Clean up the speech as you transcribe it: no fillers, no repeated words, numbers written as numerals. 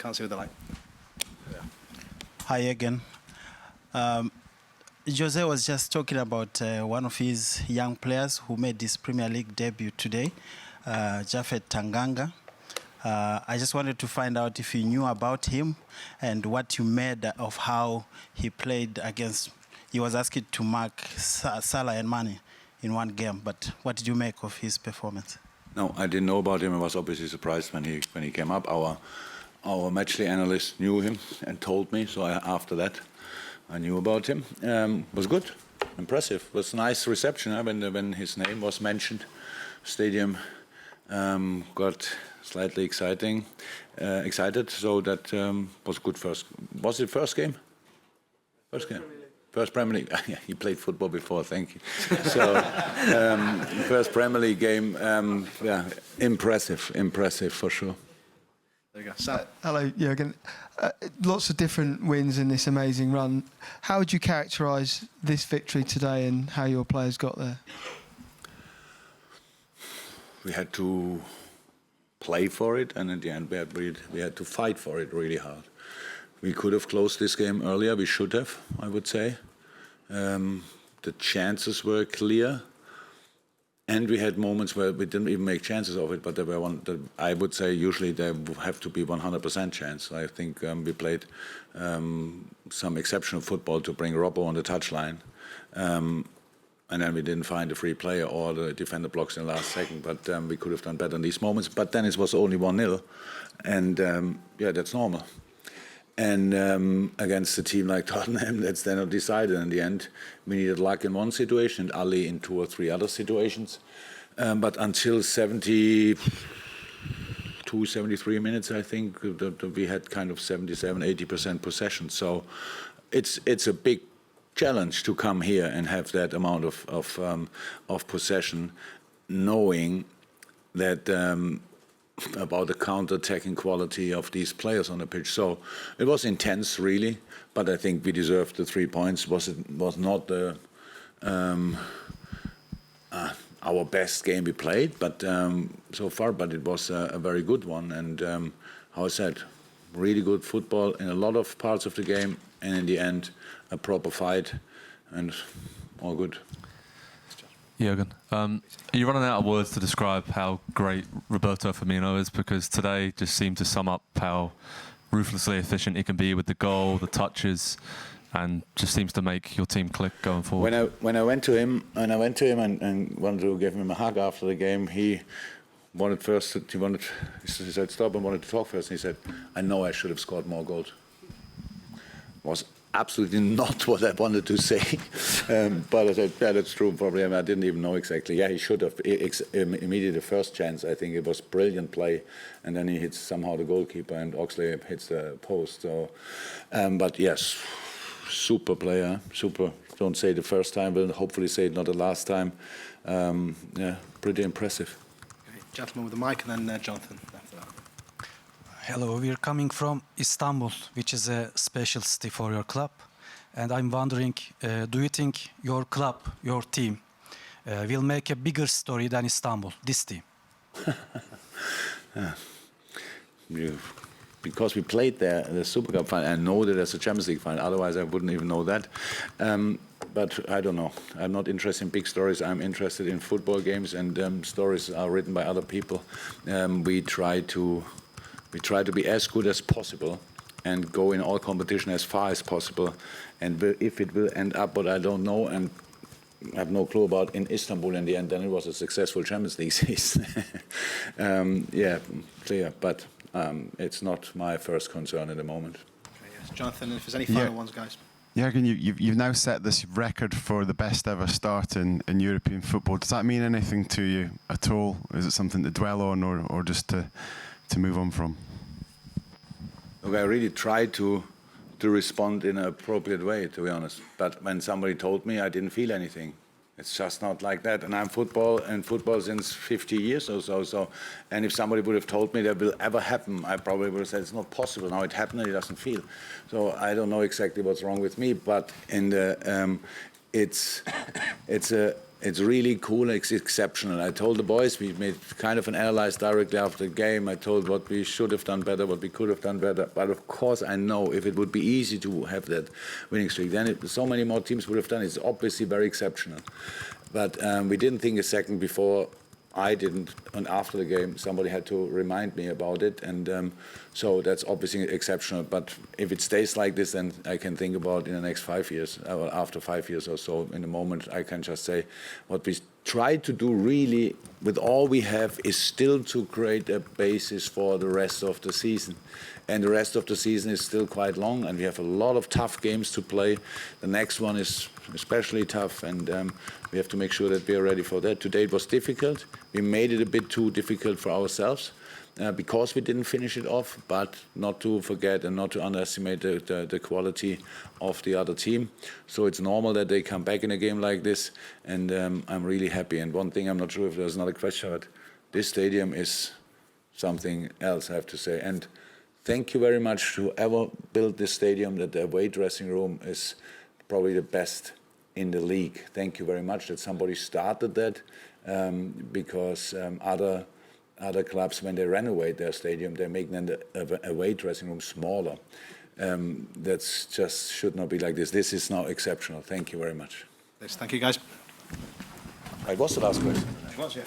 can't see with the light. Yeah. Hi again. Jose was just talking about one of his young players who made his Premier League debut today, Japhet Tanganga. I just wanted to find out if you knew about him and what you made of how he played against. He was asked to mark Salah and Mane in one game, but what did you make of his performance? No, I didn't know about him. I was obviously surprised when he came up. Our matchday analyst knew him and told me. So after that, I knew about him. Was good, impressive. Was a nice reception when his name was mentioned. Stadium got slightly excited. So that was good first. Was it first game? First game. First Premier League. Yeah, he played football before. Thank you. So first Premier League game. Yeah, impressive for sure. There you go. Sam. Hello, Jurgen. Lots of different wins in this amazing run. How would you characterise this victory today and how your players got there? We had to play for it, and at the end we had to fight for it really hard. We could have closed this game earlier. We should have, I would say. The chances were clear. And we had moments where we didn't even make chances of it, but there were I would say usually there have to be 100% chance. I think we played some exceptional football to bring Robbo on the touchline. And then we didn't find a free player or the defender blocks in the last second, but we could have done better in these moments. But then it was only 1-0, and yeah, that's normal. And against a team like Tottenham, that's then not decided in the end. We needed luck in one situation and Ali in 2 or 3 other situations. But until 72, 73 minutes, I think, we had kind of 77, 80% possession. So it's a big challenge to come here and have that amount of possession, knowing that about the counter-attacking quality of these players on the pitch. So it was intense, really, but I think we deserved the 3 points. Was not our best game we played, but so far. But it was a very good one, and how I said, really good football in a lot of parts of the game, and in the end, a proper fight, and all good. Jurgen, are you running out of words to describe how great Roberto Firmino is? Because today just seemed to sum up how ruthlessly efficient he can be with the goal, the touches, and just seems to make your team click going forward. When I went to him and wanted to give him a hug after the game, he said stop and wanted to talk first. And he said, "I know I should have scored more goals." Was absolutely not what I wanted to say, but I said, yeah, that's true, probably. I didn't even know exactly. Yeah, he should have. Immediately the first chance, I think it was brilliant play, and then he hits somehow the goalkeeper, and Oxley hits the post. So, but yes, super player, super. Don't say the first time, but hopefully say it not the last time. Yeah, pretty impressive. Okay, gentleman with the mic, and then Jonathan after that. Hello, we're coming from Istanbul, which is a special city for your club. And I'm wondering, do you think your club, your team, will make a bigger story than Istanbul, this team? Because we played there, the Super Cup final, I know that there's a Champions League final, otherwise I wouldn't even know that. But I don't know. I'm not interested in big stories. I'm interested in football games, and stories are written by other people. We try to be as good as possible and go in all competition as far as possible. And if it will end up, what I don't know and have no clue about, in Istanbul in the end, then it was a successful Champions League season. Yeah, clear. But it's not my first concern at the moment. Okay, yes. Jonathan, if there's any final ones, guys. Jurgen, you've now set this record for the best ever start in European football. Does that mean anything to you at all? Is it something to dwell on or just to move on from? Look, I really tried to respond in an appropriate way, to be honest. But when somebody told me, I didn't feel anything. It's just not like that. And I'm football since 50 years or so. And if somebody would have told me that will ever happen, I probably would have said it's not possible. Now it happened and it doesn't feel. So I don't know exactly what's wrong with me. But in the it's It's really cool. It's exceptional. I told the boys, we made kind of an analysis directly after the game. I told what we should have done better, what we could have done better. But of course, I know if it would be easy to have that winning streak, then so many more teams would have done it. It's obviously very exceptional. But we didn't think a second before. I didn't, and after the game, somebody had to remind me about it, and so that's obviously exceptional. But if it stays like this, then I can think about in the next 5 years, or after 5 years or so. In the moment, I can just say what we try to do really with all we have is still to create a basis for the rest of the season. And the rest of the season is still quite long, and we have a lot of tough games to play. The next one is especially tough, and we have to make sure that we are ready for that. Today it was difficult. We made it a bit too difficult for ourselves because we didn't finish it off, but not to forget and not to underestimate the quality of the other team. So it's normal that they come back in a game like this, and I'm really happy. And one thing, I'm not sure if there's another question, but this stadium is something else, I have to say. And thank you very much to whoever built this stadium, that the away dressing room is probably the best in the league. Thank you very much that somebody started that, because other clubs, when they renovate their stadium, they make then the away dressing room smaller. That's just should not be like this. This is now exceptional. Thank you very much. Thank you, guys. It was the last question. It was, yeah.